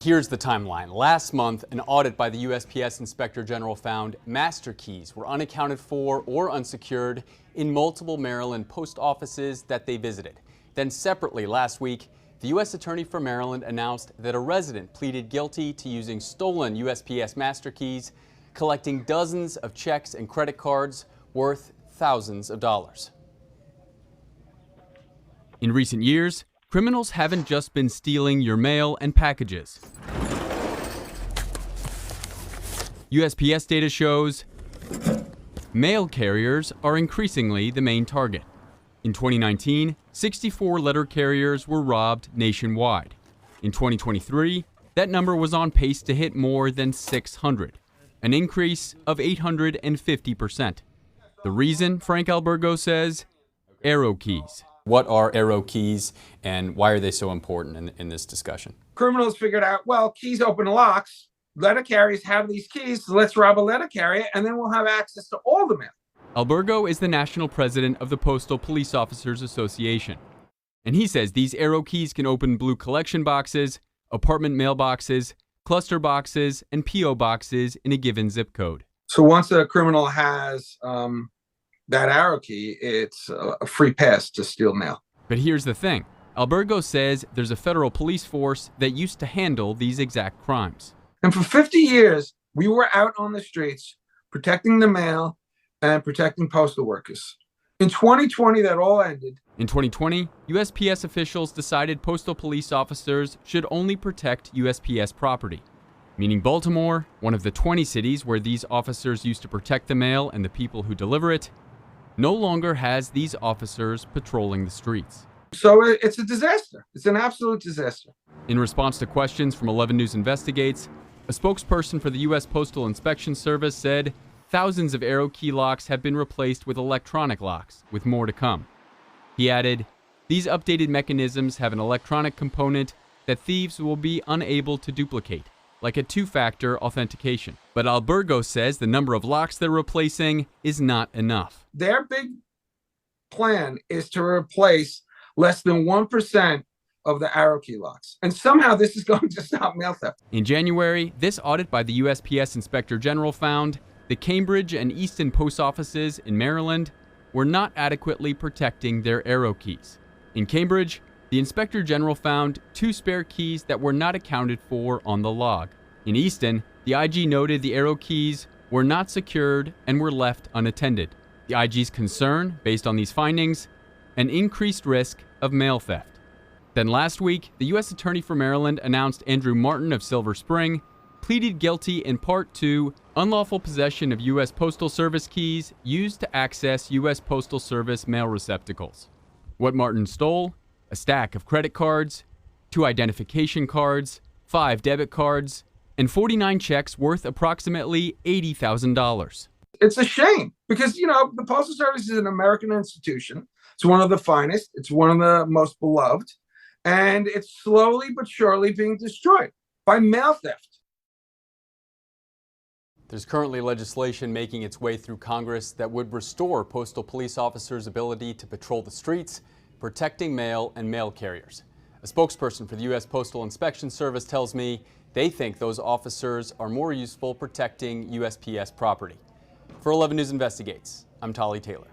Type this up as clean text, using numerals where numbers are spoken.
Here's the timeline. Last month, an audit by the USPS Inspector General found master keys were unaccounted for or unsecured in multiple Maryland post offices that they visited. Then separately last week, the U.S. Attorney for Maryland announced that a resident pleaded guilty to using stolen USPS master keys, collecting dozens of checks and credit cards worth thousands of dollars. In recent years, criminals haven't just been stealing your mail and packages. USPS data shows mail carriers are increasingly the main target. In 2019, 64 letter carriers were robbed nationwide. In 2023, that number was on pace to hit more than 600, an increase of 850%. The reason, Frank Albergo says, arrow keys. What are arrow keys and why are they so important in this discussion? Criminals figured out, well, keys open locks. Letter carriers have these keys, so let's rob a letter carrier and then we'll have access to all the mail. Albergo is the national president of the Postal Police Officers Association. And he says these arrow keys can open blue collection boxes, apartment mailboxes, cluster boxes, and P.O. boxes in a given zip code. So once a criminal has that arrow key, it's a free pass to steal mail. But here's the thing. Albergo says there's a federal police force that used to handle these exact crimes. And for 50 years, we were out on the streets protecting the mail and protecting postal workers. In 2020, that all ended. In 2020, USPS officials decided postal police officers should only protect USPS property, meaning Baltimore, one of the 20 cities where these officers used to protect the mail and the people who deliver it, no longer has these officers patrolling the streets. So it's a disaster. It's an absolute disaster. In response to questions from 11 News Investigates, a spokesperson for the U.S. Postal Inspection Service said thousands of arrow key locks have been replaced with electronic locks, with more to come. He added, these updated mechanisms have an electronic component that thieves will be unable to duplicate, like a two-factor authentication. But Albergo says the number of locks they're replacing is not enough. Their big plan is to replace less than 1% of the arrow key locks. And somehow this is going to stop mail theft. In January, this audit by the USPS Inspector General found the Cambridge and Easton post offices in Maryland were not adequately protecting their arrow keys. In Cambridge, the Inspector General found 2 spare keys that were not accounted for on the log. In Easton, the IG noted the arrow keys were not secured and were left unattended. The IG's concern, based on these findings, an increased risk of mail theft. Then last week, the U.S. Attorney for Maryland announced Andrew Martin of Silver Spring pleaded guilty in part to unlawful possession of U.S. Postal Service keys used to access U.S. Postal Service mail receptacles. What Martin stole? A stack of credit cards, 2 identification cards, 5 debit cards, and 49 checks worth approximately $80,000. It's a shame because, the Postal Service is an American institution. It's one of the finest. It's one of the most beloved. And it's slowly but surely being destroyed by mail theft. There's currently legislation making its way through Congress that would restore postal police officers' ability to patrol the streets, protecting mail and mail carriers. A spokesperson for the U.S. Postal Inspection Service tells me they think those officers are more useful protecting USPS property. For 11 News Investigates, I'm Tolly Taylor.